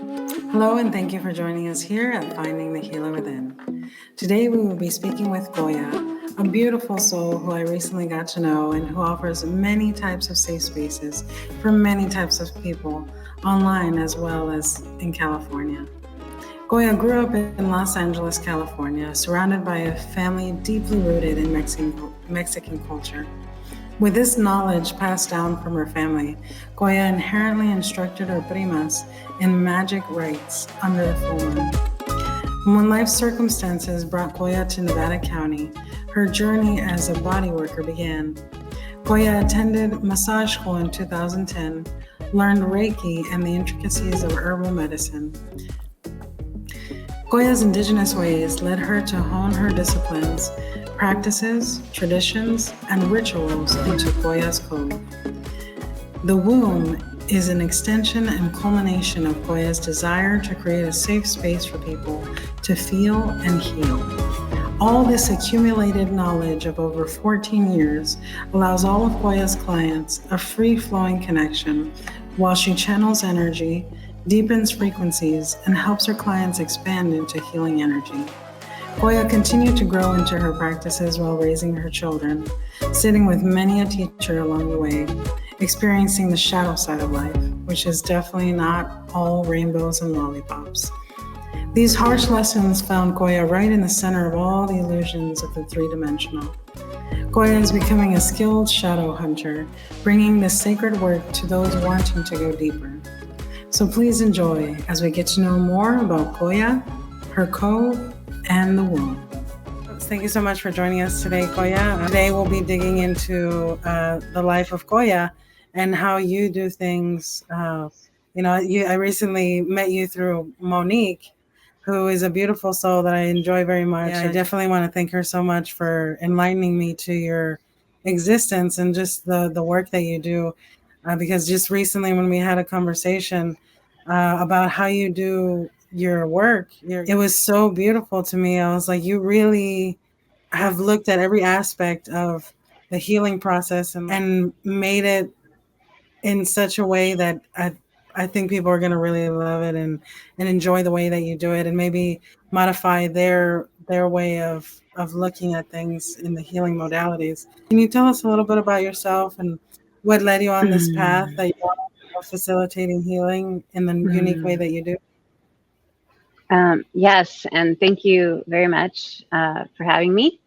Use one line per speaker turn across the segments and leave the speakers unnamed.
Hello, and thank you for joining us here at Finding the Healer Within. Today, we will be speaking with Koya, a beautiful soul who I recently got to know and who offers many types of safe spaces for many types of people online as well as in California. Koya grew up in Los Angeles, California, surrounded by a family deeply rooted in Mexican culture. With this knowledge passed down from her family, Koya inherently instructed her primas in magic rites under the full moon. When life circumstances brought Koya to Nevada County, her journey as a body worker began. Koya attended massage school in 2010, learned Reiki and the intricacies of herbal medicine. Koya's indigenous ways led her to hone her disciplines, practices, traditions, and rituals into Koya's Kove. The womb is an extension and culmination of Koya's desire to create a safe space for people to feel and heal. All this accumulated knowledge of over 14 years allows all of Koya's clients a free-flowing connection while she channels energy, deepens frequencies, and helps her clients expand into healing energy. Koya continued to grow into her practices while raising her children, sitting with many a teacher along the way, experiencing the shadow side of life, which is definitely not all rainbows and lollipops. These harsh lessons found Koya right in the center of all the illusions of the three-dimensional. Koya is becoming a skilled shadow hunter, bringing this sacred work to those wanting to go deeper. So please enjoy as we get to know more about Koya, her Kove, and the womb. Thank you so much for joining us today, Koya. Today we'll be digging into the life of Koya and how you do things. I recently met you through Monique, who is a beautiful soul that I enjoy very much. Yeah, I definitely want to thank her so much for enlightening me to your existence and just the work that you do. Because just recently when we had a conversation about how you do your work, it was so beautiful to me. I was like, you really have looked at every aspect of the healing process and made it in such a way that I think people are going to really love it and enjoy the way that you do it and maybe modify their way of looking at things in the healing modalities. Can you tell us a little bit about yourself and what led you on this path that you are facilitating healing in the unique way that you do?
Yes, and thank you very much for having me.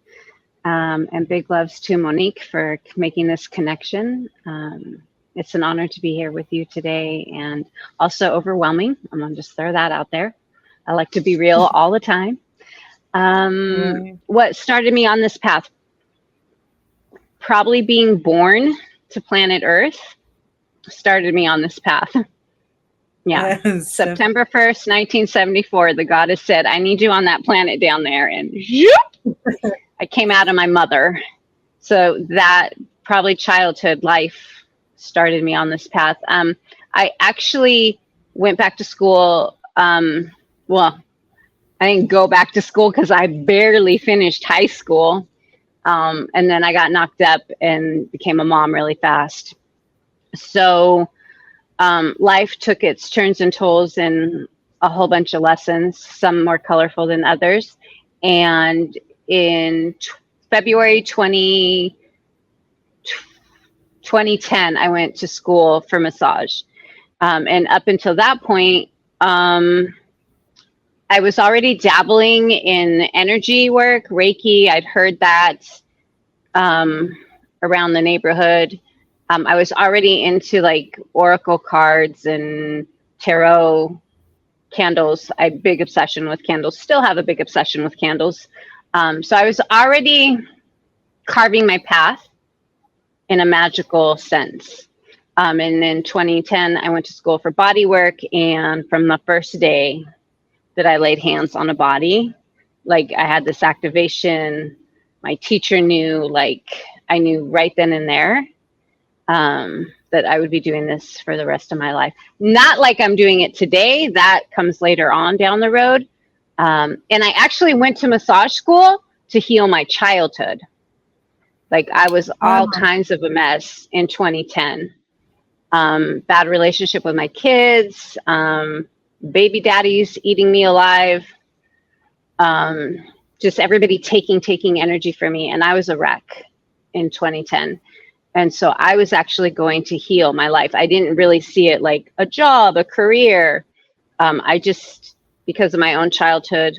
And big loves to Monique for making this connection. It's an honor to be here with you today and also overwhelming. I'm going to just throw that out there. I like to be real all the time. What started me on this path? Probably being born to planet Earth started me on this path. Yeah. Yes. September 1st, 1974, the goddess said, I need you on that planet down there. And I came out of my mother. So that probably childhood life started me on this path. I actually went back to school. Well, I didn't go back to school because I barely finished high school. And then I got knocked up and became a mom really fast. So life took its turns and tolls and a whole bunch of lessons, some more colorful than others. And in February 2010, I went to school for massage. And up until that point, I was already dabbling in energy work, Reiki. I'd heard that around the neighborhood. I was already into like oracle cards and tarot, candles. I had a big obsession with candles, still have a big obsession with candles. So I was already carving my path in a magical sense. And in 2010, I went to school for body work. And from the first day that I laid hands on a body, like I had this activation, my teacher knew, like I knew right then and there that I would be doing this for the rest of my life. Not like I'm doing it today, that comes later on down the road. And I actually went to massage school to heal my childhood. Like I was all kinds of a mess in 2010. Bad relationship with my kids, baby daddies eating me alive, just everybody taking energy from me. And I was a wreck in 2010. And so I was actually going to heal my life. I didn't really see it like a job, a career. I just, because of my own childhood,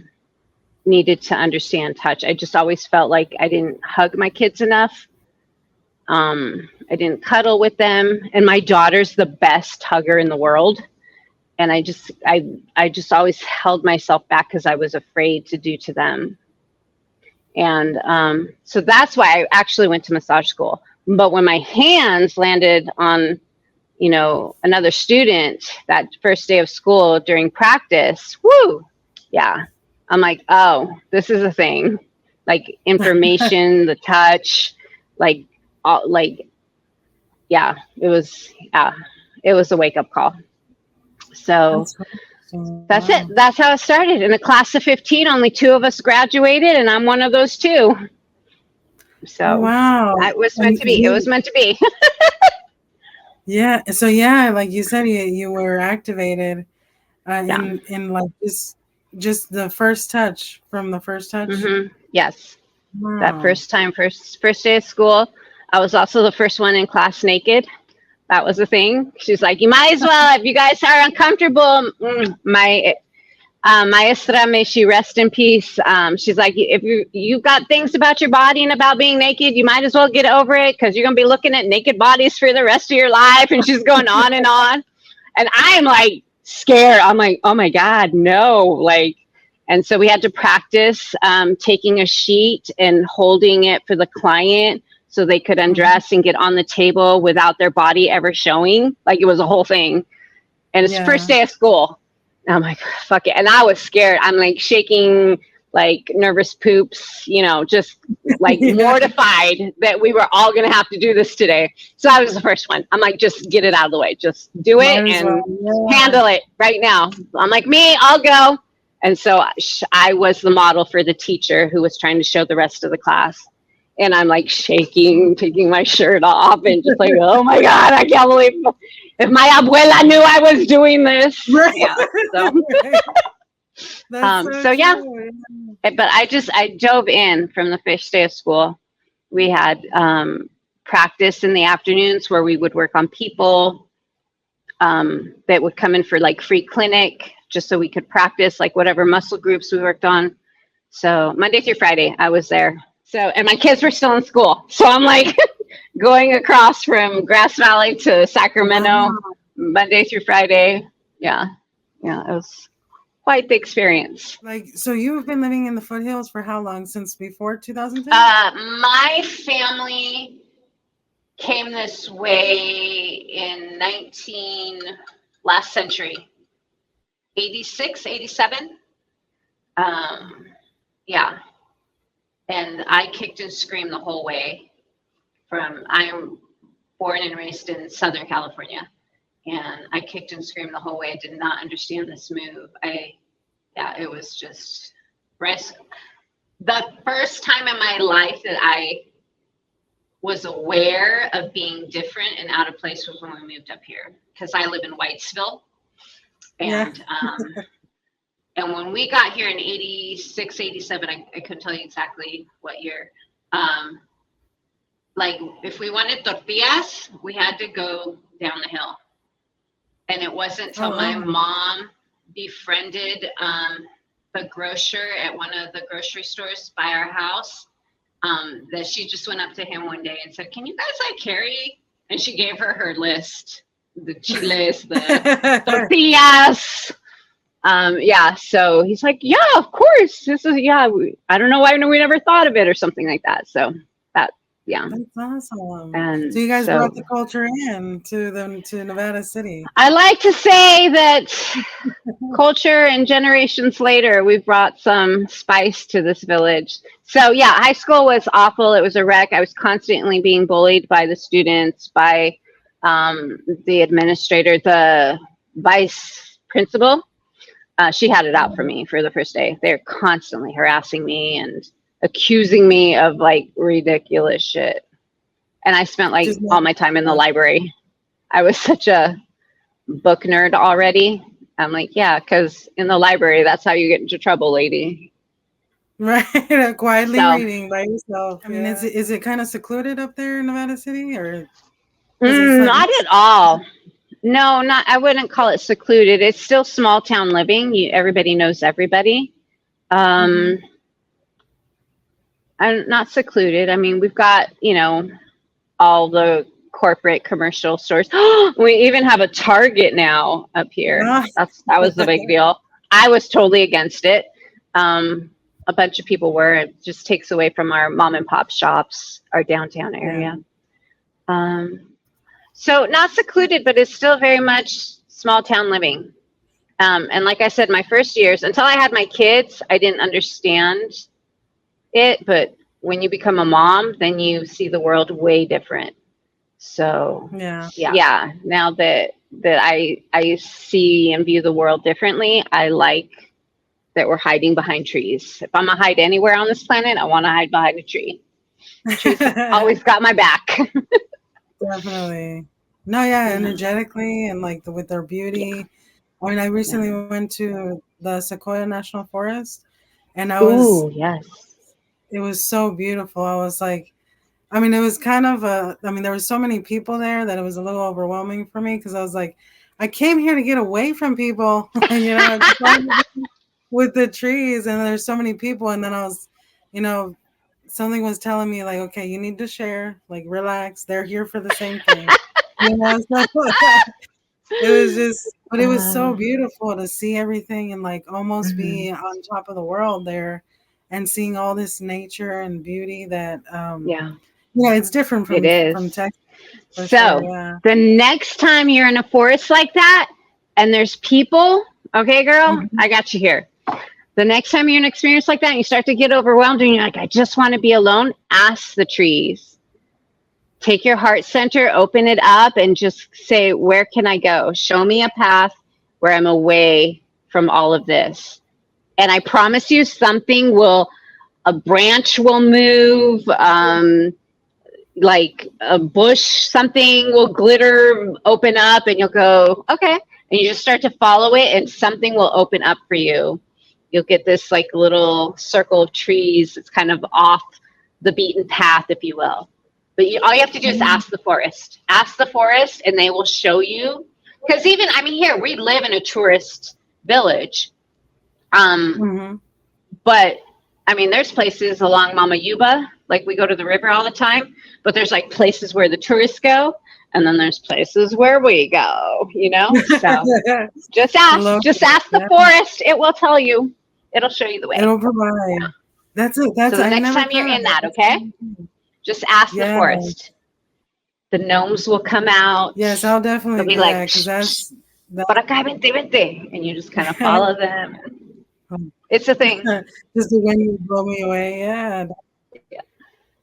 needed to understand touch. I just always felt like I didn't hug my kids enough. I didn't cuddle with them. And my daughter's the best hugger in the world. And I just always held myself back because I was afraid to do to them. And so that's why I actually went to massage school. But when my hands landed on, you know, another student that first day of school during practice, whoo, yeah. I'm like, oh, this is a thing. Like information, the touch, like, yeah, it was a wake up call. So that's it. That's how it started. In a class of 15, only 2 of us graduated, and I'm one of those 2. So
wow,
it was meant to be. It was meant to be.
Yeah. So yeah, like you said, you were activated in like just the first touch from the first touch.
Mm-hmm. Yes.
Wow.
That first day of school. I was also the first one in class naked. That was a thing. She's like, you might as well, if you guys are uncomfortable. My maestra, may she rest in peace. She's like, if you've got things about your body and about being naked, you might as well get over it, because you're going to be looking at naked bodies for the rest of your life. And she's going on and on. And I'm like scared. I'm like, oh my God, no. Like, and so we had to practice taking a sheet and holding it for the client so they could undress and get on the table without their body ever showing. Like, it was a whole thing. And it's first day of school. And I'm like, fuck it. And I was scared. I'm like shaking, like nervous poops, you know, just like mortified that we were all going to have to do this today. So I was the first one. I'm like, just get it out of the way. Just do it and handle it right now. I'm like, me, I'll go. And so I was the model for the teacher who was trying to show the rest of the class. And I'm like shaking, taking my shirt off and just like, oh my God, I can't believe if my abuela knew I was doing this.
Right.
Yeah. So yeah. But I dove in from the first day of school. We had practice in the afternoons where we would work on people that would come in for like free clinic, just so we could practice like whatever muscle groups we worked on. So Monday through Friday, I was there. So, and my kids were still in school. So I'm like going across from Grass Valley to Sacramento, Monday through Friday. Yeah. Yeah. It was quite the experience.
Like, so you've been living in the foothills for how long? Since before 2010?
My family came this way in last century, 86, 87. Yeah. And I kicked and screamed the whole way I'm born and raised in Southern California, and I kicked and screamed the whole way. I did not understand this move. It was just risk. The first time in my life that I was aware of being different and out of place was when we moved up here, because I live in Whitesville. And and when we got here in 86, 87, I couldn't tell you exactly what year. Like, if we wanted tortillas, we had to go down the hill. And it wasn't until my mom befriended the grocer at one of the grocery stores by our house, that she just went up to him one day and said, can you guys like carry? And she gave her list, the chiles, the tortillas. So he's like, yeah, of course. This is, I don't know why we never thought of it or something like that. So that's
awesome.
And
so you guys brought the culture in to Nevada City.
I like to say that culture and generations later, we've brought some spice to this village. So yeah, high school was awful. It was a wreck. I was constantly being bullied by the students, by the administrator, the vice principal. She had it out for me for the first day. They're constantly harassing me and accusing me of like ridiculous shit. And I spent like all my time in the library. I was such a book nerd already. I'm like, yeah, because in the library, that's how you get into trouble, lady.
Right, quietly
So,
reading by yourself. I mean, is it kind of secluded up there in Nevada City, or because it's like
not at all. No, not. I wouldn't call it secluded. It's still small town living. Everybody knows everybody.
Mhm.
I'm not secluded. I mean, we've got, all the corporate commercial stores. We even have a Target now up here.
Ah.
That was the big deal. I was totally against it. A bunch of people were. It just takes away from our mom and pop shops, our downtown
Yeah.
area. So not secluded, but it's still very much small town living. And like I said, my first years, until I had my kids, I didn't understand it. But when you become a mom, then you see the world way different. So
Yeah.
yeah, now that I see and view the world differently, I like that we're hiding behind trees. If I'm gonna hide anywhere on this planet, I want to hide behind a tree. Trees have always got my back.
Definitely. No, yeah,
Yeah.
energetically and like with their beauty. I mean, I recently went to the Sequoia National Forest, and
Ooh, yes.
it was so beautiful. I was like, I mean, it was kind of I mean, there were so many people there that it was a little overwhelming for me because I was like, I came here to get away from people, with the trees, and there's so many people. And then I was, you know, something was telling me like, okay, you need to share, like, relax. They're here for the same thing. So it was just, but it was so beautiful to see everything and like almost be on top of the world there and seeing all this nature and beauty that,
Yeah,
it's different
it
from
is.
Texas for sure.
So
Yeah.
the next time you're in a forest like that and there's people, okay, girl,
Mhm.
I got you here. The next time you're in an experience like that and you start to get overwhelmed and you're like, I just want to be alone, ask the trees. Take your heart center, open it up, and just say, where can I go? Show me a path where I'm away from all of this. And I promise you, a branch will move, like a bush, something will glitter, open up, and you'll go, okay. And you just start to follow it, and something will open up for you. You'll get this like little circle of trees. It's kind of off the beaten path, if you will. But all you have to do is ask the forest. Ask the forest, and they will show you. Because even, I mean, here we live in a tourist village,
Mhm.
but I mean, there's places along Mama Yuba, like we go to the river all the time. But there's like places where the tourists go, and then there's places where we go. So just ask the
Yeah.
forest. It will tell you. It'll show you the way.
It'll provide. That's it.
So the
I
next
never
time you're
thought of
in
that.
that, okay? Just ask the
Yeah.
forest. The gnomes will come out.
Yes, I'll
They'll
definitely
be
do
like,
that because
psh, psh,
that.
por acá, vente, vente. And you just kind of follow them. It's a thing.
Just the wind would blow me away. Yeah.
Yeah.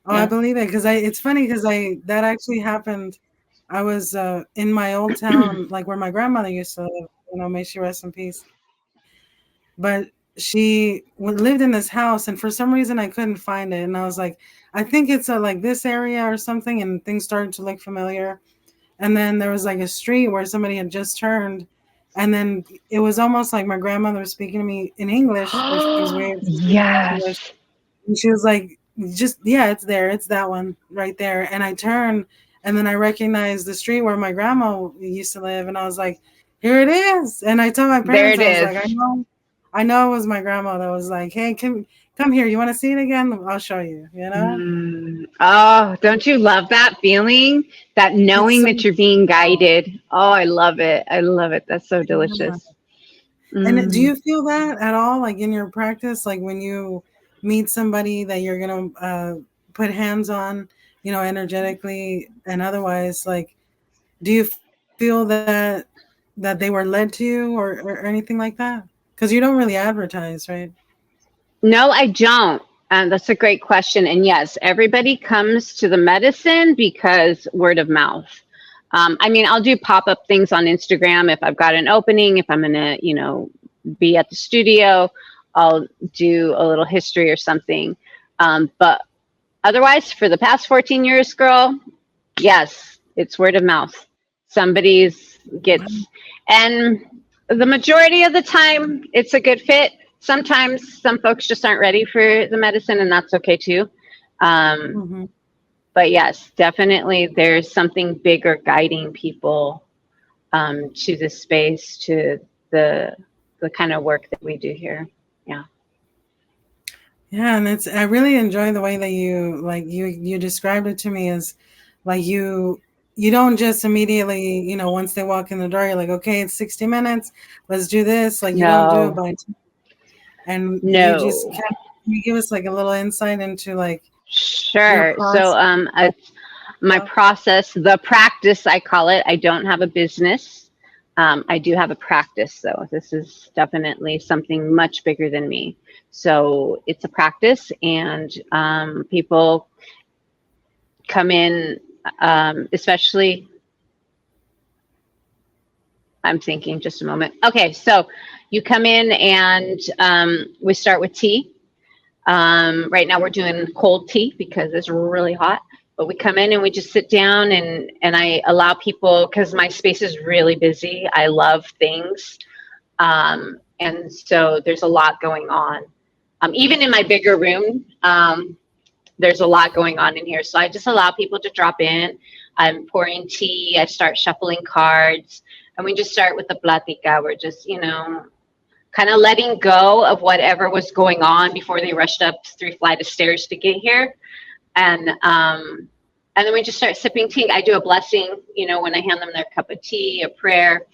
Oh, I believe it because it's funny because that actually happened. I was in my old town, like where my grandmother used to live. May she rest in peace. But she lived in this house, and for some reason I couldn't find it, and I was like, I think it's like this area or something, and things started to look familiar. And then there was like a street where somebody had just turned, and then it was almost like my grandmother was speaking to me in English, which was weird. English.
Yes.
And she was like, just, yeah, it's there. It's that one right there. And I turned, and then I recognized the street where my grandma used to live. And I was like, here it is. And I told my
There
parents,
it
I was
is.
like, I know it was my grandma that was like, hey, come here. You want to see it again? I'll show you,
Oh, don't you love that feeling? That
It's
knowing
so,
that you're being guided. Oh, I love it. I love it. That's so
yeah.
delicious.
And do you feel that at all, like in your practice, like when you meet somebody that you're going to put hands on, energetically and otherwise, like, do you feel that they were led to you or anything like that? Because you don't really advertise, right?
No, I don't. That's a great question. And yes, everybody comes to the medicine because word of mouth. I mean, I'll do pop-up things on Instagram if I've got an opening, if I'm going to, be at the studio, I'll do a little history or something. But otherwise, for the past 14 years, girl, yes, it's word of mouth. Somebody's gets, and The majority of the time, it's a good fit. Sometimes some folks just aren't ready for the medicine, and that's okay too. Um,
Hmm.
but yes, definitely there's something bigger guiding people to the space, to the the kind of work that we do here. Yeah.
Yeah, and it's I really enjoy the way that you like you described it to me as like you don't just immediately, once they walk in the door, you're like, okay, it's 60 minutes, let's do this. Like you don't do it
No,
by and you just
no.
kind of, you give us like a little insight into like your
Sure. So,
process.
my process, the practice, I call it. I don't have a business. I do have a practice, though. This is definitely something much bigger than me. So it's a practice, and people come in, especially. I'm thinking just a moment. Okay, so you come in, and we start with tea. Right now we're doing cold tea because it's really hot. But we come in and we just sit down, and I allow people, because my space is really busy. I love things. And so there's a lot going on. Even in my bigger room, there's a lot going on in here. So I just allow people to drop in. I'm pouring tea. I start shuffling cards. And we just start with the platica. We're just, kind of letting go of whatever was going on before they rushed up 3 flights of stairs to get here. And then we just start sipping tea. I do a blessing, when I hand them their cup of tea, a prayer.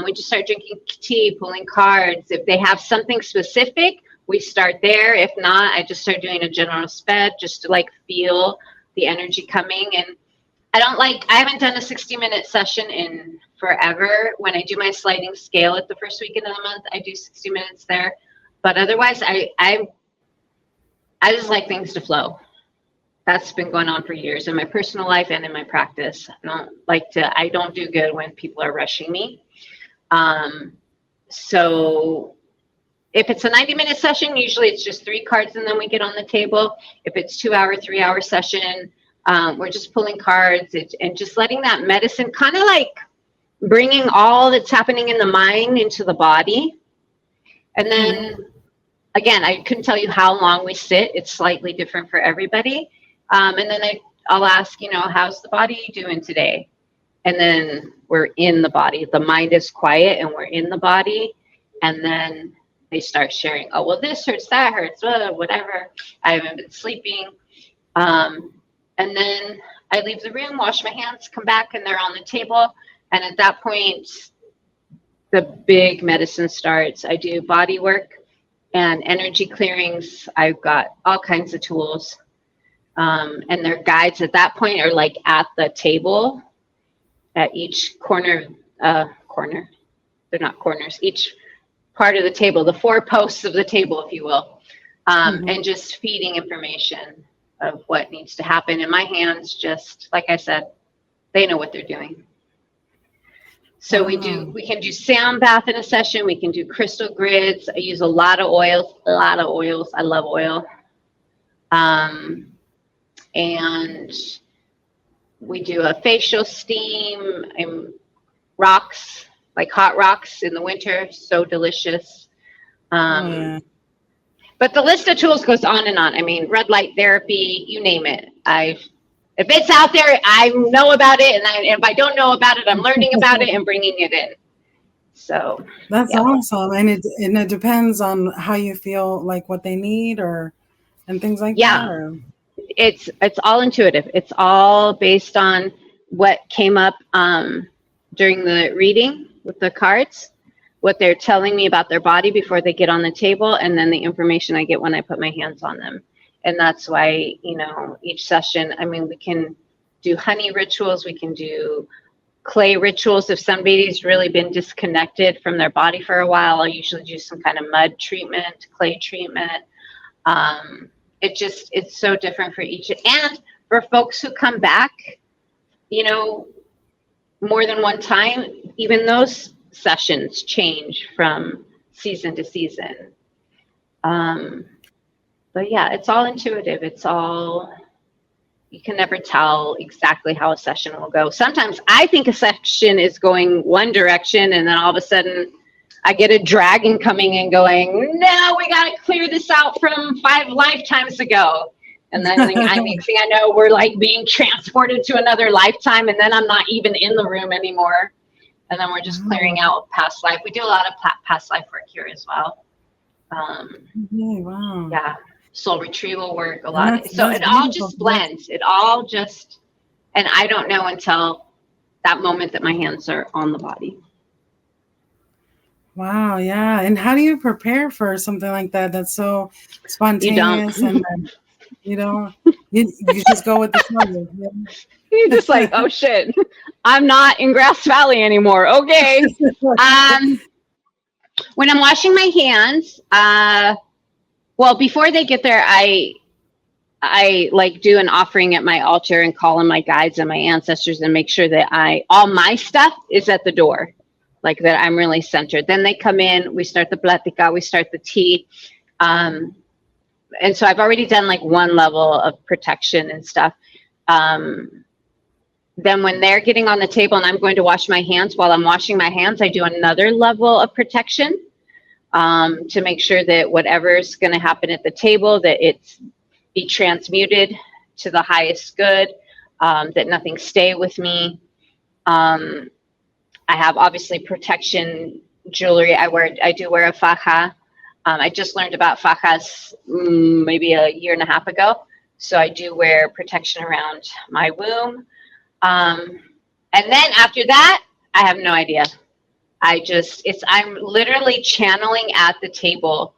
We just start drinking tea, pulling cards. If they have something specific, we start there. If not, I just start doing a general sped just to like feel the energy coming. And I haven't done a 60-minute session in forever. When I do my sliding scale at the first weekend of the month, I do 60 minutes there. But otherwise, I just like things to flow. That's been going on for years in my personal life and in my practice. I don't do good when people are rushing me. So if it's a 90-minute session, usually it's just 3 cards and then we get on the table. If it's 2-hour, 3-hour session, we're just pulling cards and just letting that medicine kind of like bringing all that's happening in the mind into the body. And then again, I couldn't tell you how long we sit. It's slightly different for everybody. And then I'll ask, how's the body doing today? And then we're in the body. The mind is quiet and we're in the body. And then they start sharing, oh, well, this hurts, that hurts, whatever. I haven't been sleeping. And then I leave the room, wash my hands, come back, and they're on the table. And at that point, the big medicine starts. I do body work and energy clearings. I've got all kinds of tools. And their guides at that point are like at the table, at each corner. They're not corners. Each part of the table, the 4 posts of the table, if you will, and just feeding information of what needs to happen. And my hands, just like I said, they know what they're doing. So we can do sound bath in a session. We can do crystal grids. I use a lot of oils. I love oil. And we do a facial steam and rocks, like hot rocks in the winter. So delicious. But the list of tools goes on and on. I mean, red light therapy, you name it. If it's out there, I know about it. And if I don't know about it, I'm learning about it and bringing it in. So
That's awesome. And it depends on how you feel, like what they need and things like that. Or?
It's all intuitive. It's all based on what came up during the reading with the cards, what they're telling me about their body before they get on the table, and then the information I get when I put my hands on them. And that's why, each session, I mean, we can do honey rituals, we can do clay rituals. If somebody's really been disconnected from their body for a while, I'll usually do some kind of mud treatment, clay treatment. It's so different for each. And for folks who come back, more than one time, even those sessions change from season to season. But yeah, it's all intuitive. You can never tell exactly how a session will go. Sometimes I think a session is going one direction, and then all of a sudden I get a dragon coming and going, no, we got to clear this out from 5 lifetimes ago. And then next thing I know, we're like being transported to another lifetime. And then I'm not even in the room anymore. And then we're just clearing out past life. We do a lot of past life work here as well.
Wow.
Yeah. Soul retrieval work, a lot. So it all just blends. It all just, and I don't know until that moment that my hands are on the body.
Wow, yeah. And how do you prepare for something like that that's so spontaneous? And you just go with the flow.
You're just like, oh shit, I'm not in Grass Valley anymore. Okay. When I'm washing my hands, well, before they get there, I like do an offering at my altar and call on my guides and my ancestors and make sure that all my stuff is at the door. Like that I'm really centered. Then they come in, we start the plática, we start the tea. And so I've already done like one level of protection and stuff. Then when they're getting on the table and I'm going to wash my hands, while I'm washing my hands, I do another level of protection to make sure that whatever's going to happen at the table, that it's be transmuted to the highest good, that nothing stay with me. I have obviously protection jewelry. I do wear a faja. I just learned about fajas maybe a year and a half ago. So I do wear protection around my womb. And then after that, I have no idea. I'm literally channeling at the table.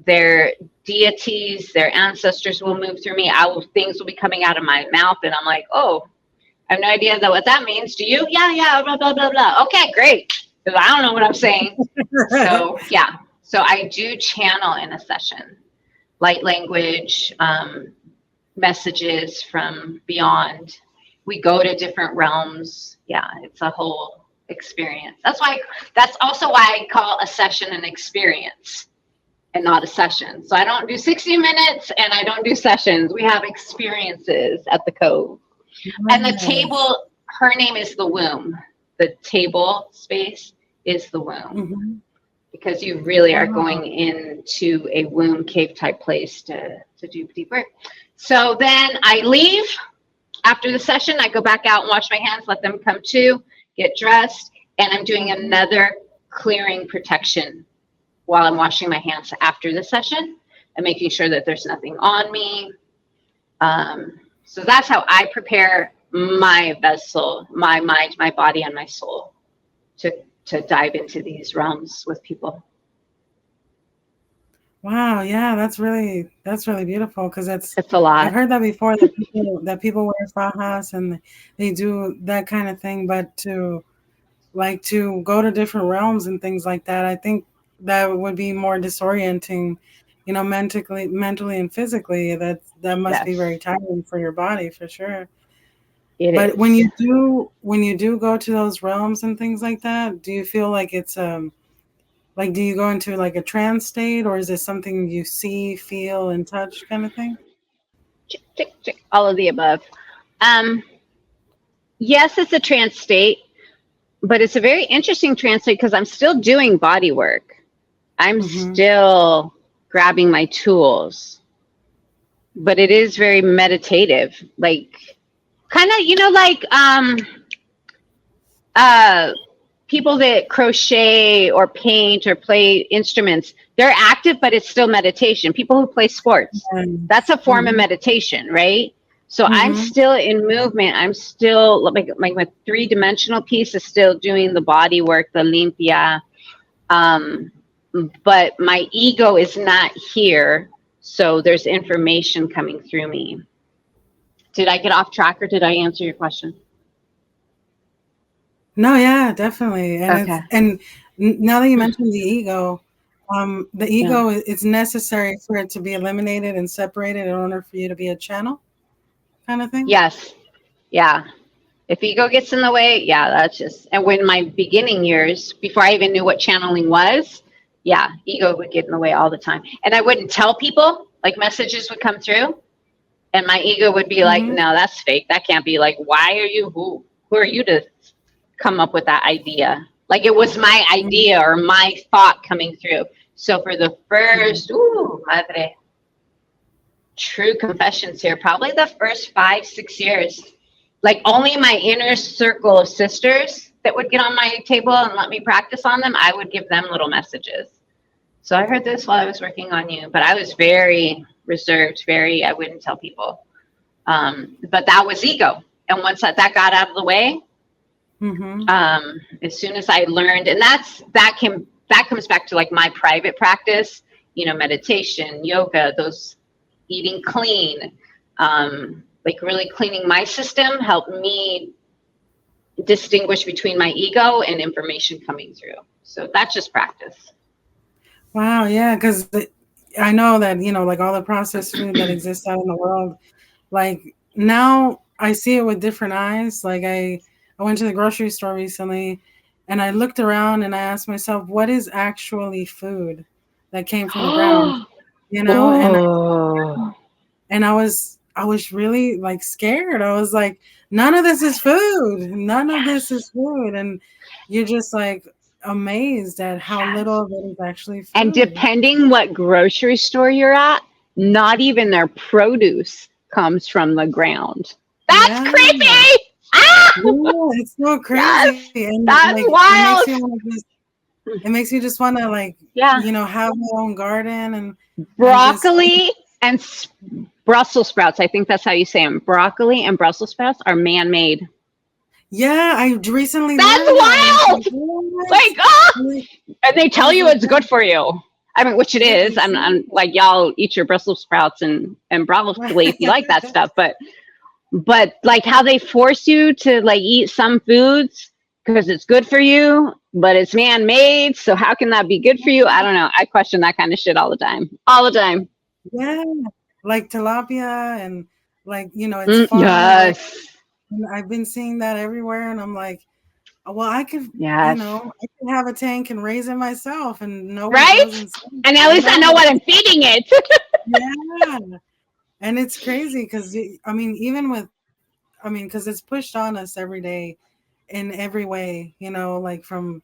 Their deities, their ancestors will move through me. Things will be coming out of my mouth. And I'm like, oh, I have no idea what that means. Do you? Yeah, blah, blah, blah, blah. Okay, great. Because I don't know what I'm saying. So, yeah. So I do channel in a session. Light language, messages from beyond. We go to different realms. Yeah, it's a whole experience. That's also why I call a session an experience and not a session. So I don't do 60 minutes and I don't do sessions. We have experiences at the Cove. And the table, her name is the womb. The table space is the womb. Because you really are going into a womb cave type place to do deep work. So then I leave after the session. I go back out and wash my hands, let them come to, get dressed. And I'm doing another clearing protection while I'm washing my hands after the session and making sure that there's nothing on me. So that's how I prepare my vessel, my mind, my body, and my soul to dive into these realms with people.
Wow, yeah, that's really beautiful because it's
a lot.
I've heard that before that people wear fajas and they do that kind of thing, but to go to different realms and things like that, I think that would be more disorienting, mentally and physically. That must be very tiring for your body for sure. But when you do go to those realms and things like that, do you feel like it's do you go into like a trance state, or is it something you see, feel, and touch kind of thing?
All of the above. Yes, it's a trance state, but it's a very interesting trance state because I'm still doing body work. I'm still grabbing my tools, but it is very meditative, like kind of, people that crochet or paint or play instruments, they're active, but it's still meditation. People who play sports, that's a form of meditation, right? So I'm still in movement. I'm still like my 3-dimensional piece is still doing the body work, the limpia. But my ego is not here. So there's information coming through me. Did I get off track or did I answer your question?
No, yeah, definitely. And and now that you mentioned the ego, it's necessary for it to be eliminated and separated in order for you to be a channel kind of thing?
Yes. Yeah. If ego gets in the way, that's just, and when my beginning years, before I even knew what channeling was, ego would get in the way all the time. And I wouldn't tell people, like messages would come through and my ego would be like, no, that's fake. That can't be. Like, who are you to come up with that idea? Like it was my idea or my thought coming through. So for the first, madre, true confessions here, probably the first 5-6 years, like only my inner circle of sisters that would get on my table and let me practice on them, I would give them little messages. So I heard this while I was working on you, but I was very reserved, I wouldn't tell people. But that was ego. And once that got out of the way, as soon as I learned, and that comes back to like my private practice, meditation, yoga, those eating clean, like really cleaning my system helped me distinguish between my ego and information coming through. So that's just practice.
Wow, yeah, because I know that, like all the processed food that exists out in the world, like now I see it with different eyes. Like I went to the grocery store recently and I looked around and I asked myself, what is actually food that came from the ground? And I was really like scared. I was like, none of this is food. None of this is food. And you're just like amazed at how little of it is actually food.
And depending what grocery store you're at, not even their produce comes from the ground. That's creepy. Ah!
Yeah, it's so crazy.
Yes, and that's like, wild.
It makes you just want to like, have your own garden and
broccoli and Brussels sprouts. I think that's how you say them. Broccoli and Brussels sprouts are man-made.
Yeah, I recently.
That's wild. Like, and they tell you it's good for you. I mean, which it is. I'm like, y'all eat your Brussels sprouts and broccoli if you like that stuff. But like how they force you to like eat some foods because it's good for you, but it's man-made. So how can that be good for you? I don't know. I question that kind of shit all the time.
Yeah, like tilapia and like it's fun.
Yes.
And I've been seeing that everywhere, and I'm like, well, I could, I could have a tank and raise it myself, and know
right. And at least I know what I'm feeding it.
Yeah, and it's crazy because because it's pushed on us every day, in every way. Like from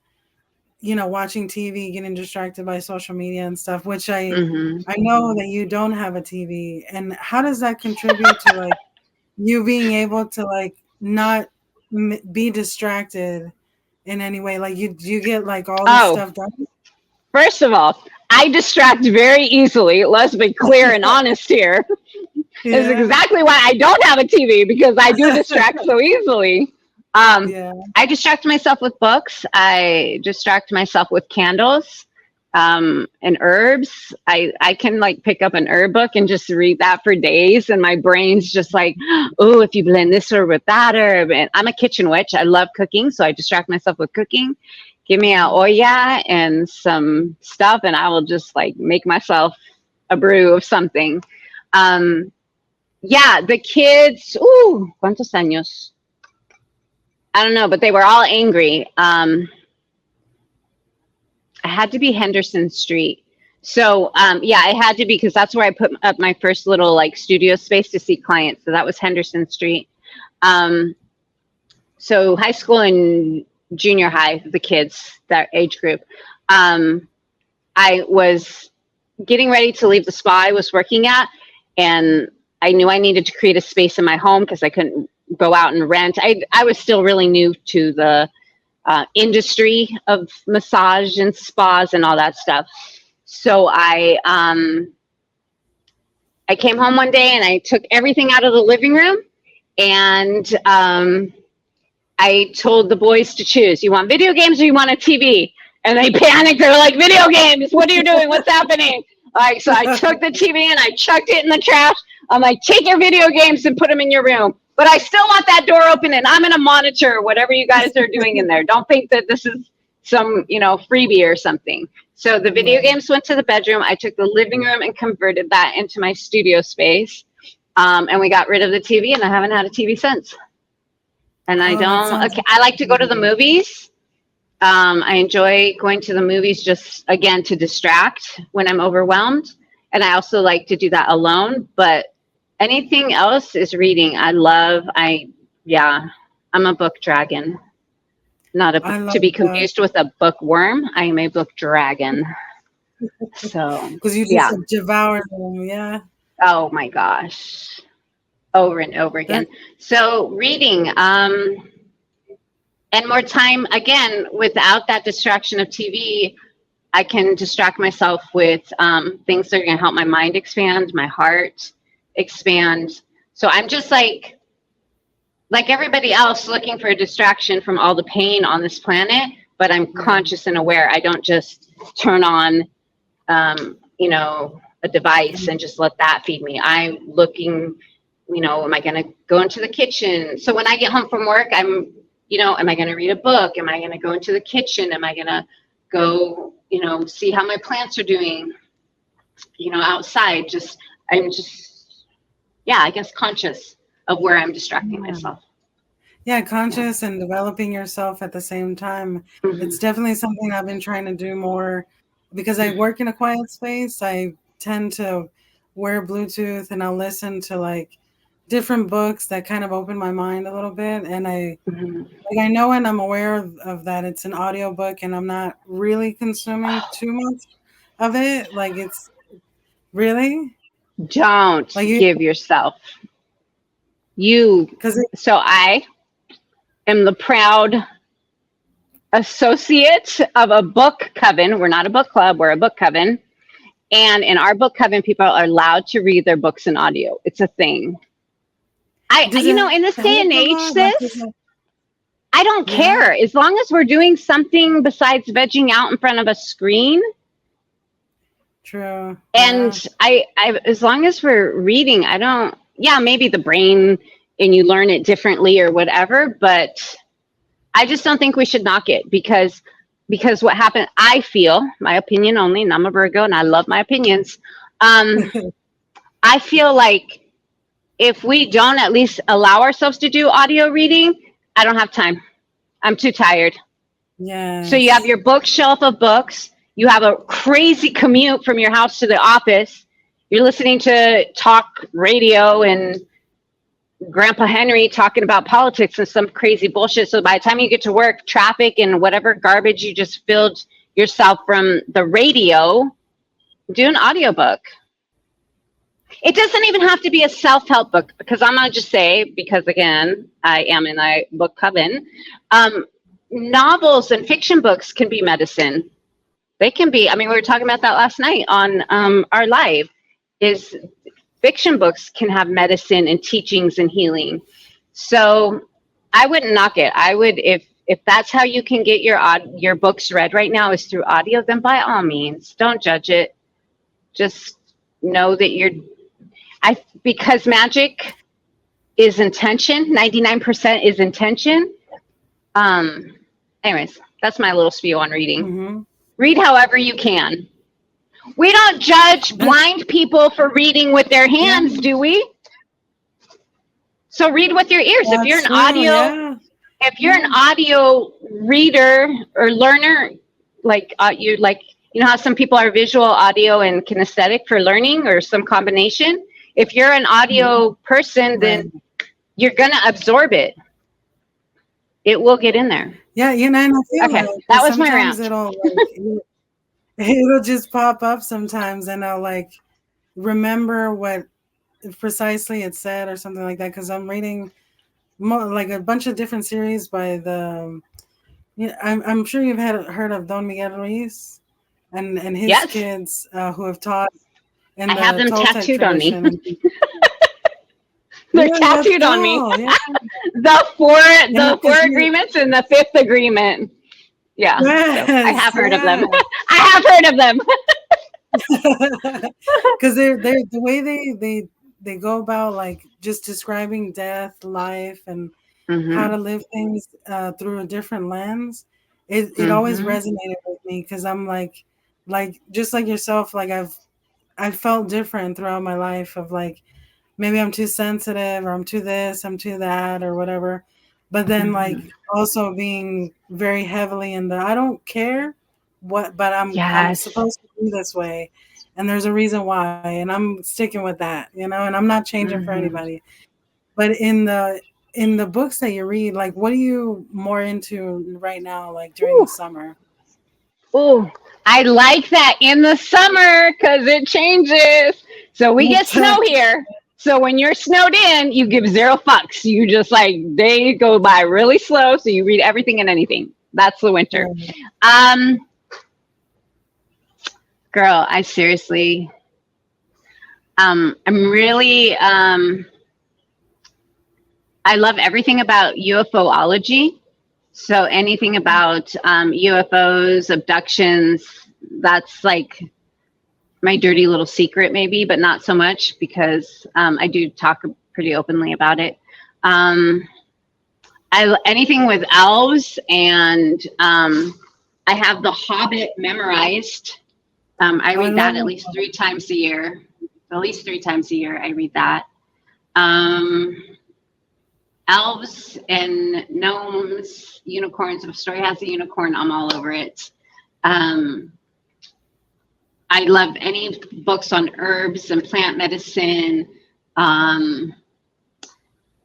watching TV, getting distracted by social media and stuff. Which I know that you don't have a TV, and how does that contribute to like you being able to like not be distracted in any way? Like you get like all this stuff done.
First of all, I distract very easily. Let's be clear and honest here. This is exactly why I don't have a TV, because I do distract so easily. I distract myself with books. I distract myself with candles. And herbs. I can like pick up an herb book and just read that for days, and my brain's just like, oh, if you blend this herb with that herb. And I'm a kitchen witch. I love cooking, so I distract myself with cooking. Give me a olla and some stuff, and I will just like make myself a brew of something. The kids, ¿cuántos años? I don't know, but they were all angry. I had to be Henderson Street. So, I had to be, because that's where I put up my first little like studio space to see clients. So that was Henderson Street. So high school and junior high, the kids, that age group. I was getting ready to leave the spa I was working at, and I knew I needed to create a space in my home because I couldn't go out and rent. I was still really new to the industry of massage and spas and all that stuff. So I came home one day and I took everything out of the living room, and I told the boys to choose. You want video games or you want a TV? And they panicked. They were like, video games. What are you doing? What's happening? Like, so I took the TV and I chucked it in the trash. I'm like, take your video games and put them in your room. But I still want that door open, and I'm going to monitor whatever you guys are doing in there. Don't think that this is some, freebie or something. So the video games went to the bedroom. I took the living room and converted that into my studio space. And we got rid of the TV, and I haven't had a TV since. And I I like to go to the movies. I enjoy going to the movies just, again, to distract when I'm overwhelmed. And I also like to do that alone. But anything else is reading. I'm a book dragon. Not
I
to
love
be confused with a bookworm. I am a book dragon. So,
because you
yeah.
just devour them. Yeah.
Oh my gosh. Over and over again.
That,
So, reading, and more time, again, without that distraction of TV, I can distract myself with things that are going to help my mind expand, my heart expand. So I'm just like everybody else, looking for a distraction from all the pain on this planet, but I'm conscious and aware. I don't just turn on, a device and just let that feed me. I'm looking, am I going to go into the kitchen? So when I get home from work, am I going to read a book? Am I going to go into the kitchen? Am I going to go, see how my plants are doing, outside? I guess conscious of where I'm distracting myself.
yeah, conscious and developing yourself at the same time.
Mm-hmm.
It's definitely something I've been trying to do more because I work in a quiet space. I tend to wear Bluetooth and I'll listen to like different books that kind of open my mind a little bit. And I know and I'm aware of that it's an audiobook and I'm not really consuming too much of it. Like it's really
Don't
like you
give yourself
because
so I am the proud associate of a book coven. We're not a book club, we're a book coven. And in our book coven, people are allowed to read their books in audio. It's a thing. In this day and age, sis, I don't care. As long as we're doing something besides vegging out in front of a screen.
True.
And I as long as we're reading, maybe the brain and you learn it differently or whatever, but I just don't think we should knock it because what happened, I feel, my opinion only, and I'm a Virgo and I love my opinions. I feel like if we don't at least allow ourselves to do audio reading, I don't have time. I'm too tired.
Yeah.
So you have your bookshelf of books. You have a crazy commute from your house to the office. You're listening to talk radio and Grandpa Henry talking about politics and some crazy bullshit. So by the time you get to work, traffic and whatever garbage you just filled yourself from the radio, do an audiobook. It doesn't even have to be a self-help book because I'm going to just say, because again, I am in a book coven, novels and fiction books can be medicine. They can be, we were talking about that last night on our live, is fiction books can have medicine and teachings and healing. So I wouldn't knock it. I would, if that's how you can get your books read right now is through audio, then by all means, don't judge it. Just know that because magic is intention, 99% is intention. Anyways, that's my little spiel on reading.
Mm-hmm.
Read however you can. We don't judge blind people for reading with their hands, do we? So read with your ears. If you're an audio reader or learner, how some people are visual, audio, and kinesthetic for learning, or some combination. If you're an audio person, then you're gonna absorb it. It will get in there.
Yeah, and I feel
okay. That was my rant.
It'll just pop up sometimes, and I'll remember what precisely it said or something like that. Because I'm reading a bunch of different series by the. I'm sure you've heard of Don Miguel Ruiz, and his kids who have taught.
I have them tattooed on me. They're tattooed on me. Yeah. the four agreements and the fifth agreement. Yeah, yes, so I have heard of them. I have heard of them.
Because they're the way they go about just describing death, life, and how to live things through a different lens. It always resonated with me because I'm like just like yourself. I've felt different throughout my life of maybe I'm too sensitive or I'm too this, I'm too that or whatever. But then also being very heavily in the I don't care but I'm supposed to be this way. And there's a reason why. And I'm sticking with that, and I'm not changing for anybody. But in the in the books that you read, like what are you more into right now, like during
Ooh,
the summer?
ooh, I like that in the summer because it changes. So we get snow here. So when you're snowed in, you give zero fucks. You just like they go by really slow. So you read everything and anything. That's the winter.
Yeah.
Um, girl, I seriously, I'm really, I love everything about UFOlogy. So anything about UFOs, abductions, that's like my dirty little secret, maybe, but not so much because I do talk pretty openly about it. Anything with elves, and I have The Hobbit memorized. I
Oh, I
read
love
that at least
it.
3 times a year. At least 3 times a year, I read that. Um, Elves and gnomes, unicorns. If a story has a unicorn, I'm all over it. Um, I love any books on herbs and plant medicine. I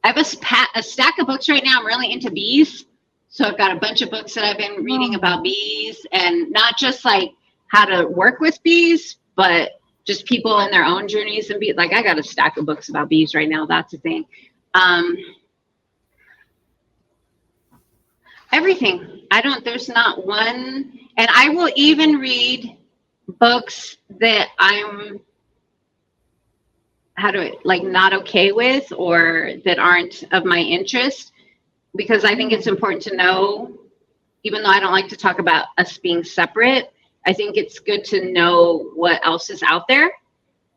have a stack of books right now. I'm really into bees. So I've got a bunch of books that I've been reading about bees, and not just like how to work with bees, but just people in their own journeys and bees. Like I got a stack of books about bees right now. That's the thing. Everything. There's not one. And I will even read books that I'm, not okay with or that aren't of my interest, because I think it's important to know, even though I don't like to talk about us being separate, I think it's good to know what else is out there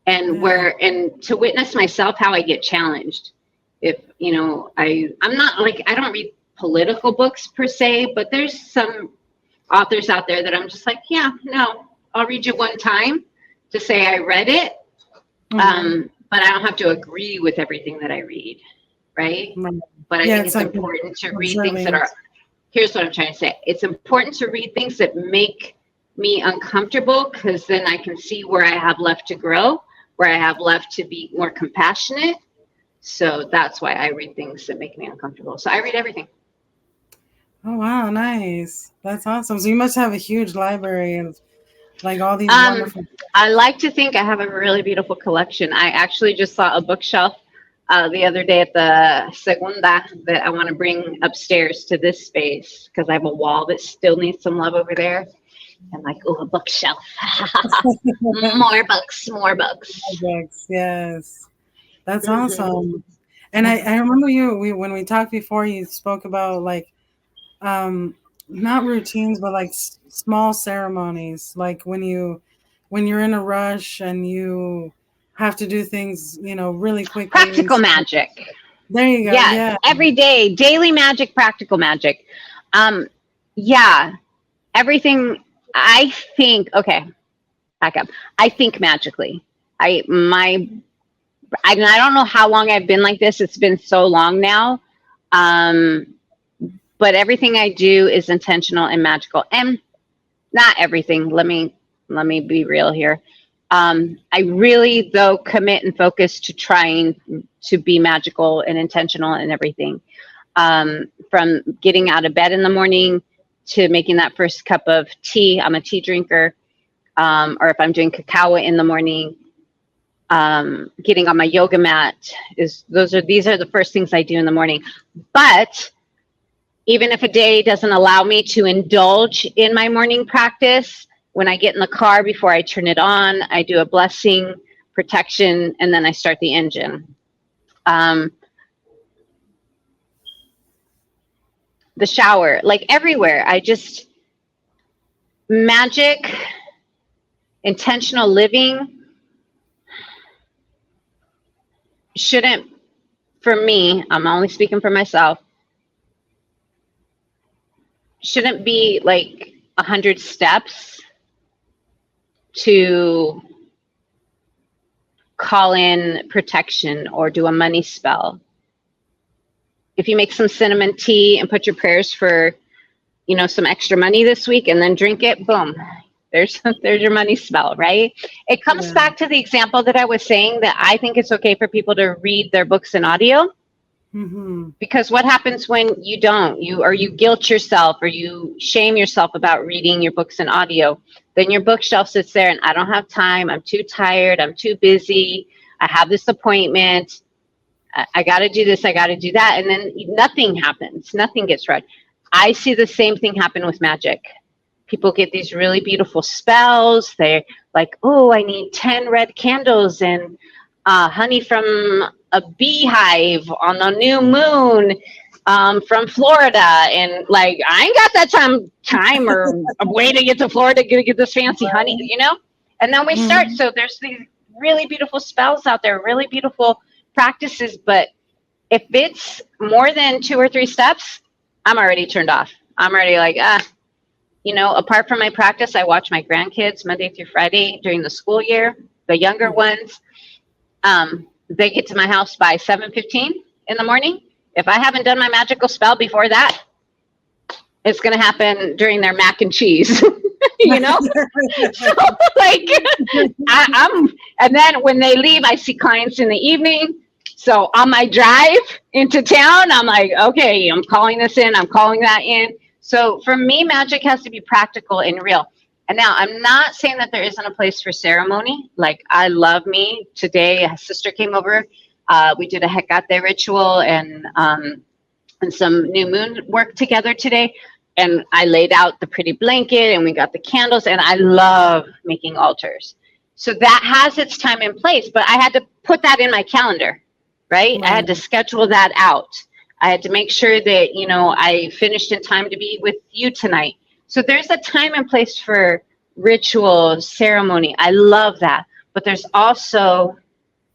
and and to witness myself how I get challenged. If, I'm not like, I don't read political books per se, but there's some authors out there that I'm just like, yeah, no, I'll read you one time to say I read it. But I don't have to agree with everything that I read, right? But I think it's like important to read things that are, here's what I'm trying to say. It's important to read things that make me uncomfortable, because then I can see where I have left to grow, where I have left to be more compassionate. So that's why I read things that make me uncomfortable. So I read everything.
Oh wow, nice. That's awesome. So you must have a huge library and like all these wonderful.
I like to think I have a really beautiful collection. I actually just saw a bookshelf the other day at the Segunda that I want to bring upstairs to this space, because I have a wall that still needs some love over there. I'm like, oh, a bookshelf. More books, more books.
Projects, yes. That's awesome. And I remember when we talked before, you spoke about like not routines, but like small ceremonies, like when you're in a rush and you have to do things, really quickly.
Practical magic.
There you go.
Yes,
Yeah.
every day, daily magic, practical magic. Yeah, everything. I think, okay, back up. I think magically. I don't know how long I've been like this. It's been so long now. But everything I do is intentional and magical. And not everything. Let me be real here. I really, though, commit and focus to trying to be magical and intentional in everything. From getting out of bed in the morning to making that first cup of tea. I'm a tea drinker. Or if I'm doing cacao in the morning, getting on my yoga mat, these are the first things I do in the morning. But even if a day doesn't allow me to indulge in my morning practice, when I get in the car, before I turn it on, I do a blessing, protection, and then I start the engine. The shower, like everywhere, magic, intentional living shouldn't, for me, I'm only speaking for myself, shouldn't be like 100 steps to call in protection or do a money spell. If you make some cinnamon tea and put your prayers for, some extra money this week and then drink it, boom, there's your money spell, right? It comes back to the example that I was saying, that I think it's okay for people to read their books in audio.
Mm-hmm.
Because what happens when you don't, you guilt yourself or you shame yourself about reading your books in audio? Then your bookshelf sits there and I don't have time, I'm too tired, I'm too busy, I have this appointment, I got to do this, I got to do that, and then nothing happens, nothing gets read. I see the same thing happen with magic. People get these really beautiful spells. They're like, oh, I need 10 red candles and honey from a beehive on a new moon from Florida. And like, I ain't got that time or a way to get to Florida to get this fancy honey, you know? And then we start.
Mm-hmm.
So there's these really beautiful spells out there, really beautiful practices. But if it's more than 2 or 3 steps, I'm already turned off. I'm already like, apart from my practice, I watch my grandkids Monday through Friday during the school year. The younger ones, they get to my house by 7:15 in the morning. If I haven't done my magical spell before that, it's going to happen during their mac and cheese. you know? So, like, and then when they leave, I see clients in the evening. So on my drive into town, I'm like, okay, I'm calling this in, I'm calling that in. So for me, magic has to be practical and real. And now I'm not saying that there isn't a place for ceremony. Like, I love me. Today, a sister came over. We did a Hecate ritual and some new moon work together today. And I laid out the pretty blanket and we got the candles. And I love making altars. So that has its time and place. But I had to put that in my calendar, right? I had to schedule that out. I had to make sure that, I finished in time to be with you tonight. So there's a time and place for ritual, ceremony. I love that. But there's also,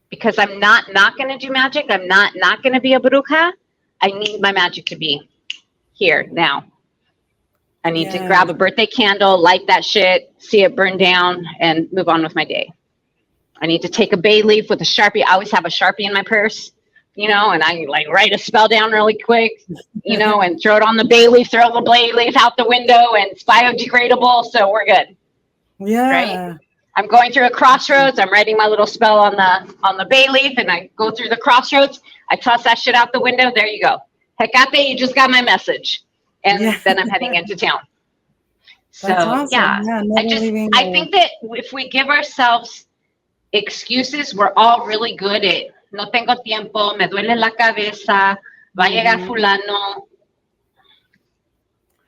because I'm not going to do magic, I'm not going to be a bruja, I need my magic to be here now. I need to grab a birthday candle, light that shit, see it burn down, and move on with my day. I need to take a bay leaf with a Sharpie. I always have a Sharpie in my purse, and I like write a spell down really quick, and throw it on the bay leaf, throw the bay leaf out the window, and it's biodegradable, so we're good.
Yeah.
Right? I'm going through a crossroads. I'm writing my little spell on the bay leaf, and I go through the crossroads. I toss that shit out the window. There you go. Hecate, you just got my message. And then I'm heading into town. So,
awesome.
I think that if we give ourselves excuses, we're all really good at no tengo tiempo, me duele la cabeza, va a llegar fulano.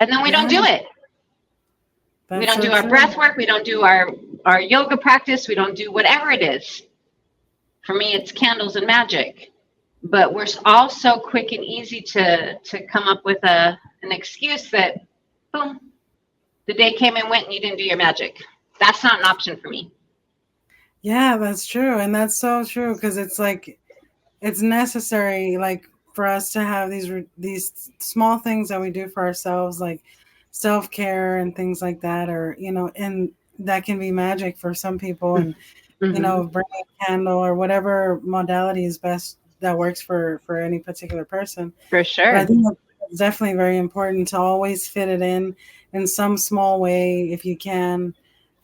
And then we don't do it. We don't do our breath work. We don't do our yoga practice. We don't do whatever it is. For me, it's candles and magic. But we're all so quick and easy to come up with an excuse that, boom, the day came and went and you didn't do your magic. That's not an option for me.
Yeah, that's true. And that's so true, because it's like, it's necessary, like, for us to have these small things that we do for ourselves, like self-care and things like that, or, and that can be magic for some people. And, bringing a candle or whatever modality is best that works for any particular person.
For sure.
But I think it's definitely very important to always fit it in some small way if you can,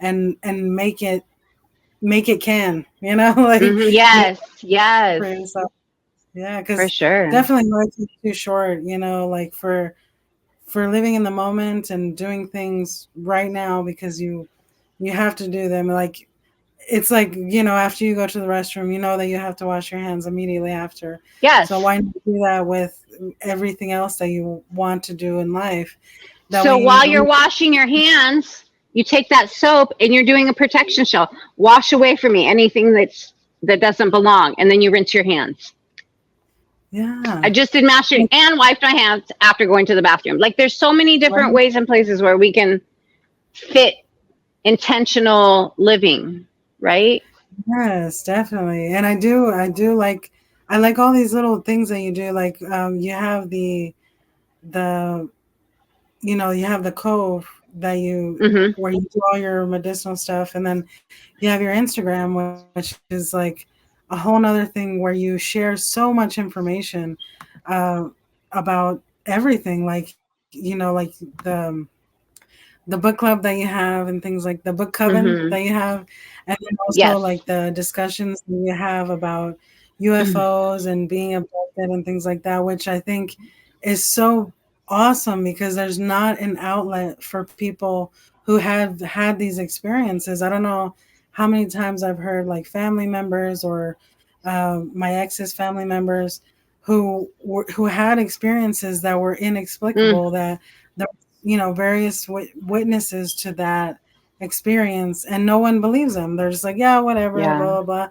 and make it can, like
yes.
For yourself. Yeah, because
for sure,
definitely life is too short, like for living in the moment and doing things right now because you have to do them. Like, it's like, after you go to the restroom, that you have to wash your hands immediately after.
Yes.
So why not do that with everything else that you want to do in life?
So while you're washing your hands, you take that soap and you're doing a protection show. Wash away from me anything that doesn't belong, and then you rinse your hands.
Yeah.
I just did mastering and wiped my hands after going to the bathroom. Like, there's so many different ways and places where we can fit intentional living, right?
Yes, definitely. And I like all these little things that you do. Like, you have the you have the Kove that where you do all your medicinal stuff, and then you have your Instagram, which is like a whole nother thing where you share so much information about everything, like, like the book club that you have and things, like the Book Coven that you have, and then also like the discussions that you have about UFOs and being abducted and things like that, which I think is so awesome because there's not an outlet for people who have had these experiences. I don't know how many times I've heard like family members or my ex's family members who had experiences that were
Mm,
inexplicable, that there various witnesses to that experience, and no one believes them. They're just like, yeah, whatever,
yeah,
blah blah blah.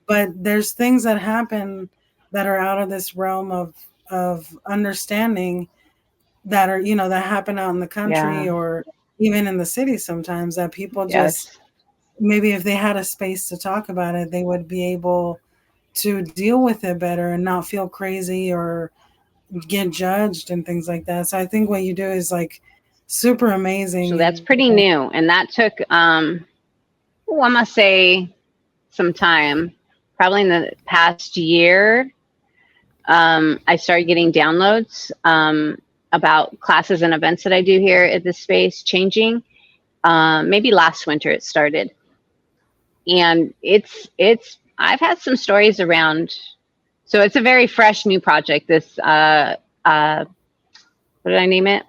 But there's things that happen that are out of this realm of understanding, that are that happen out in the
yeah,
country or even in the city sometimes, that people just,
yes.
maybe if they had a space to talk about it, they would be able to deal with it better and not feel crazy or get judged and things like that. So I think what you do is like super
So
amazing.
that's
You
pretty new, and that took oh, I must say some time, probably in the past year. I started getting downloads about classes and events that I do here at this space changing. Maybe last winter it started, and it's I've had some stories around. So it's a very fresh new project. This what did I name it?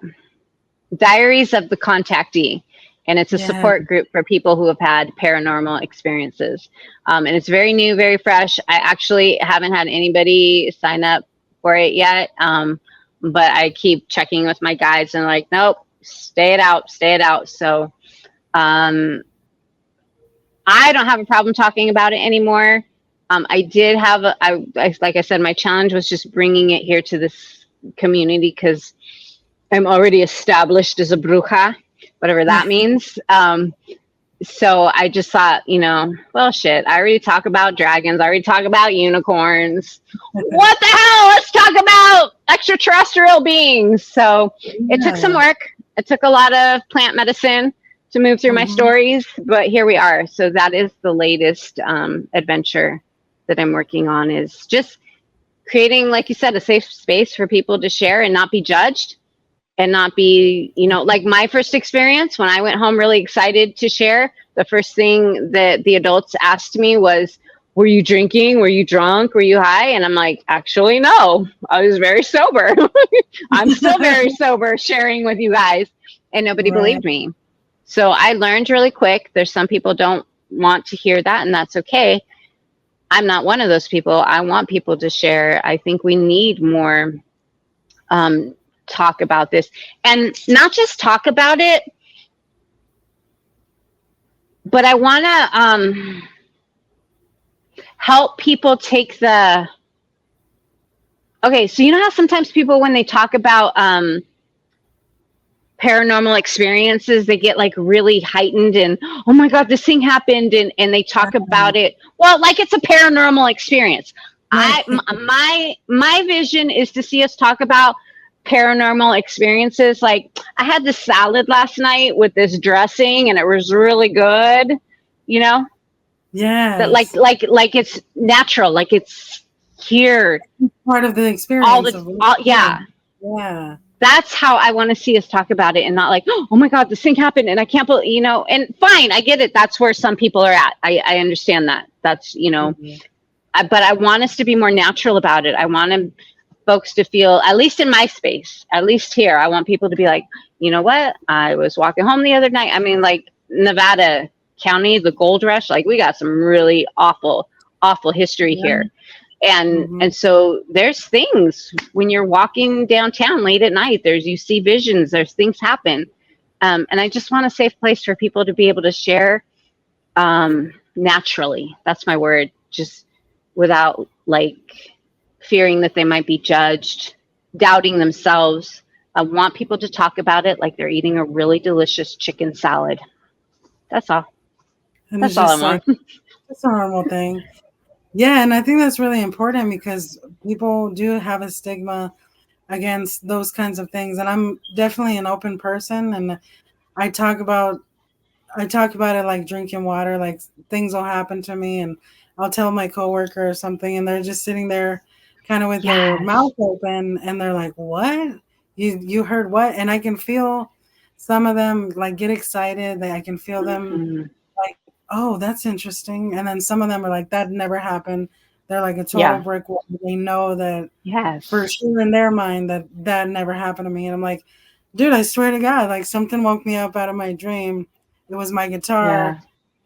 Diaries of the Contactee. And it's a
yeah,
support group for people who have had paranormal experiences. And it's very new, very fresh. I actually haven't had anybody sign up for it yet. But I keep checking with my guides and like, nope, stay it out, stay it out. So um, I don't have a problem talking about it anymore. I did have, like I said, my challenge was just bringing it here to this community because I'm already established as a bruja, whatever that means. So I just thought, well, shit, I already talk about dragons. I already talk about unicorns. What the hell? Let's talk about extraterrestrial beings. So it took some
yeah.
work. It took a lot of plant medicine to move through my
Hmm.
stories, but here we are. So that is the latest adventure that I'm working on, is just creating, like you said, a safe space for people to share and not be judged and not be, like my first experience when I went home really excited to share. The first thing that the adults asked me was, were you drinking? Were you drunk? Were you high? And I'm like, actually, no, I was very sober. I'm still very sober sharing with you guys. And nobody
Right.
believed me. So I learned really quick. There's some people don't want to hear that, and that's okay. I'm not one of those people. I want people to share. I think we need more um, talk about this, and not just talk about it, but I want to help people take the, okay, so you know how sometimes people, when they talk about paranormal experiences, they get like really heightened and, oh my God, this thing happened. And they talk about it, well, like it's a paranormal experience.
Right.
My vision is to see us talk about paranormal experiences. Like, I had this salad last night with this dressing and it was really good, you know, that
Yes.
like it's natural, like it's here
Part of the
all
experience
the,
of
all,
yeah.
yeah.
Yeah.
That's how I want to see us talk about it, and not like, oh my God, this thing happened and I can't believe, and fine, I get it. That's where some people are at. I understand that. That's,
Mhm.
but I want us to be more natural about it. I want folks to feel, at least in my space, at least here, I want people to be like, you know what? I was walking home the other night. I mean, like Nevada County, the gold rush, like we got some really awful, awful history
Yeah.
here. and
Mhm.
and so there's things when you're walking downtown late at night, you see visions, there's things happen. And I just want a safe place for people to be able to share naturally. That's my word. Just without like fearing that they might be judged, doubting themselves. I want people to talk about it like they're eating a really delicious chicken salad. That's all.
And it's
That's all I
just like
want.
it's a normal thing. Yeah, and I think that's really important because people do have a stigma against those kinds of things. And I'm definitely an open person, and I talk about I talk about it like drinking water. Like things will happen to me, and I'll tell my coworker or something, and they're just sitting there, kind of with their
Yes.
mouth open, and they're like, "What? You heard what?" And I can feel some of them like get excited. I can feel them
Mhm.
like, "Oh, that's interesting," and then some of them are like, "That never happened." They're like a total
Yeah.
brick wall. They know that for
Yes.
sure in their mind that never happened to me. And I'm like, dude, I swear to God, like something woke me up out of my dream. It was my guitar.
Yeah.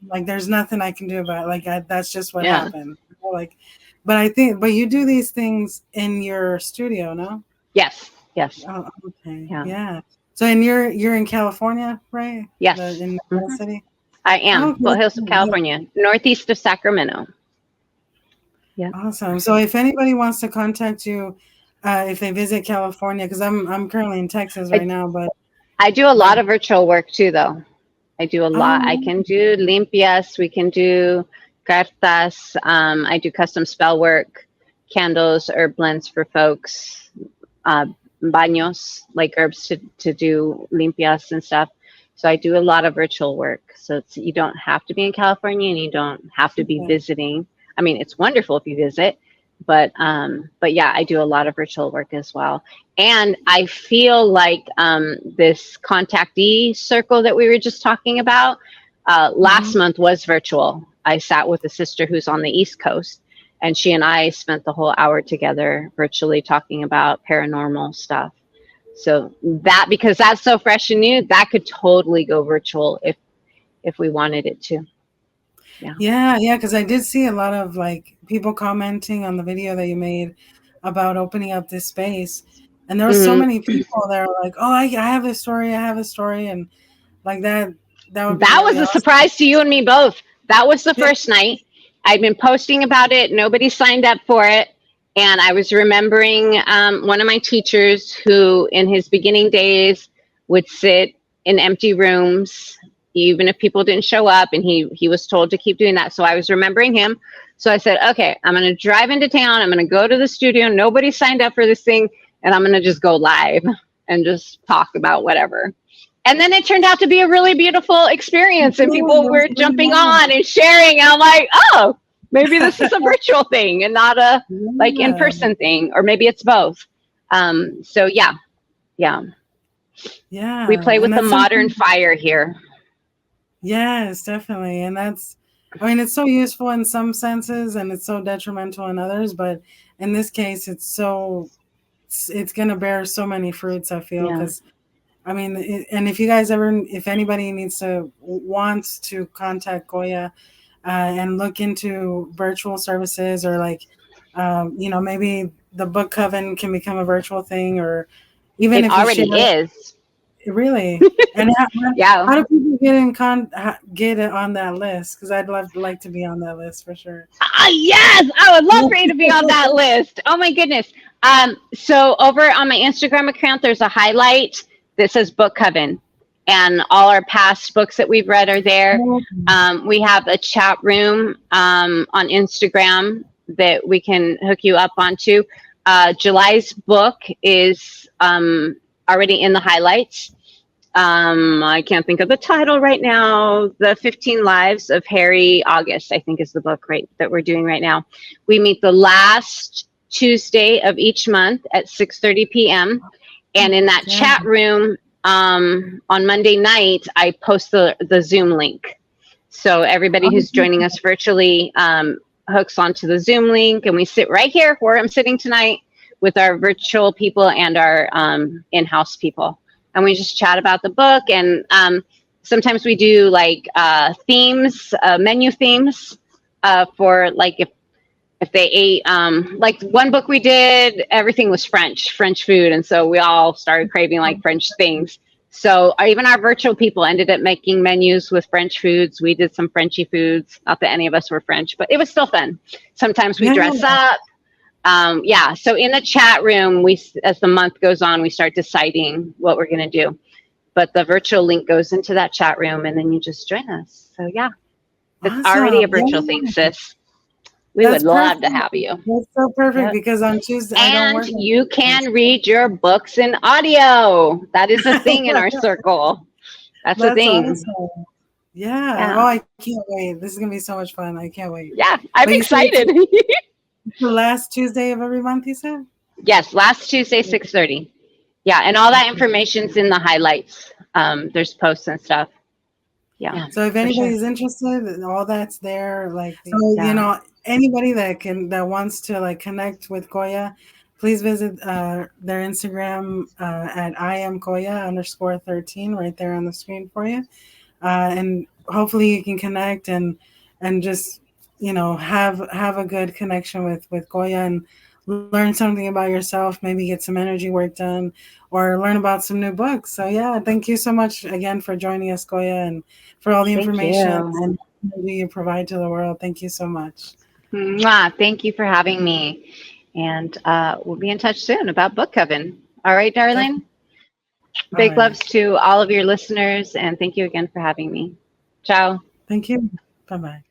Like there's nothing I can do about it. Like that's just what
Yeah.
happened. Like, but I think, but you do these things in your studio, no?
Yes. Yes.
Oh, okay,
Yeah.
yeah. So, and you're in California, right?
Yes.
In the
Hmm.
city.
I am.
Okay,
Foothills of California, northeast of Sacramento. Yeah.
awesome. So, if anybody wants to contact you, if they visit California, because I'm currently in Texas right
I,
now, but
I do a
like,
lot of virtual work too, though. I do a lot. I
oh,
can do limpias. We can do cartas. I do custom spell work, candles, herb blends for folks, uh, baños, like herbs to do limpias and stuff. So I do a lot of virtual work. So you don't have to be in California and you don't have to be
okay.
visiting. I mean, it's wonderful if you visit, but yeah, I do a lot of virtual work as well. And I feel like this contactee circle that we were just talking about last
Mhm.
month was virtual. I sat with a sister who's on the East Coast, and she and I spent the whole hour together virtually talking about paranormal stuff. So that, because that's so fresh and new, that could totally go virtual if we wanted it to. Yeah.
Yeah, because I did see a lot of like people commenting on the video that you made about opening up this space, and there were so
Hmm.
many people that are like, "Oh, I have a story, I have a story," and like that. That would be
That
really
was a
awesome.
surprise to you and me both. That was the
Yeah.
first night. I'd been posting about it. Nobody signed up for it. And I was remembering one of my teachers who, in his beginning days, would sit in empty rooms, even if people didn't show up. And he was told to keep doing that. So I was remembering him. So I said, okay, I'm going to drive into town. I'm going to go to the studio. Nobody signed up for this thing. And I'm going to just go live and just talk about whatever. And then it turned out to be a really beautiful experience, and
Yeah,
people
it was
were
really
jumping on
nice.
and sharing. And I'm like, oh, maybe this is a virtual thing and not a like in
Yeah,
person thing, or maybe it's both. So yeah, yeah, we
yeah,
play
and
with the
that's
modern
something.
fire here.
Yes, definitely, and that's. I mean, it's so useful in some senses, and it's so detrimental in others. But in this case, it's going to bear so many fruits. I feel
Yeah,
because I mean, and if you guys ever, if anybody wants to contact Koya and look into virtual services or like, maybe the Book Coven can become a virtual thing, or even
it
if you share
already is.
really. And
Yeah.
how do people get it on that list? Because I'd like to be on that list for sure.
Ah, yes, I would love for you to be on that list. Oh my goodness. So over on my Instagram account, there's a highlight that says Book Coven, and all our past books that we've read are there. We have a chat room on Instagram that we can hook you up onto. July's book is already in the highlights. I can't think of the title right now. The 15 Lives of Harry August, I think, is the book that we're doing right now. We meet the last Tuesday of each month at 6:30 p.m. And in that
Yeah.
chat room on Monday night, I post the Zoom link. So everybody who's joining us virtually hooks onto the Zoom link, and we sit right here where I'm sitting tonight with our virtual people and our in-house people, and we just chat about the book. And sometimes we do like themes, menu themes for like if they ate like one book we did, everything was French food, and so we all started craving like French things. So even our virtual people ended up making menus with French foods. We did some Frenchy foods. Not that any of us were French, but it was still fun. Sometimes we
Yeah.
dress up. Yeah. So in the chat room, as the month goes on, we start deciding what we're going to do. But the virtual link goes into that chat room, and then you just join us. So yeah, it's already a
Awesome.
virtual thing,
Yeah.
sis. We would
That's
love
perfect.
to have you.
That's so perfect
Yep.
because on Tuesday I don't
And
work on
you
Tuesdays.
can read your books in audio. That is a thing in our circle. That's a
That's
thing.
awesome. Yeah.
Yeah.
Oh, I can't wait. This is gonna be so much fun. I can't wait.
Yeah. I'm
But you said
excited.
it's the last Tuesday of every month, you said?
Yes. Last Tuesday, 6:30. Yeah. And all that information's in the highlights. There's posts and stuff. Yeah.
So if
for sure.
anybody's interested, all that's there. Like, so, anybody that wants to like connect with Koya, please visit their Instagram at I am Koya _13 right there on the screen for you. And hopefully you can connect and just have a good connection with Koya and learn something about yourself, maybe get some energy work done or learn about some new books. So yeah, thank you so much again for joining us, Koya, and for all the information and energy you provide to the world. Thank you so much.
Mwah. Thank you for having me. And we'll be in touch soon about Book Coven. All right, darling? Big loves to all of your listeners, and thank you again for having me. Ciao.
Thank you. Bye-bye.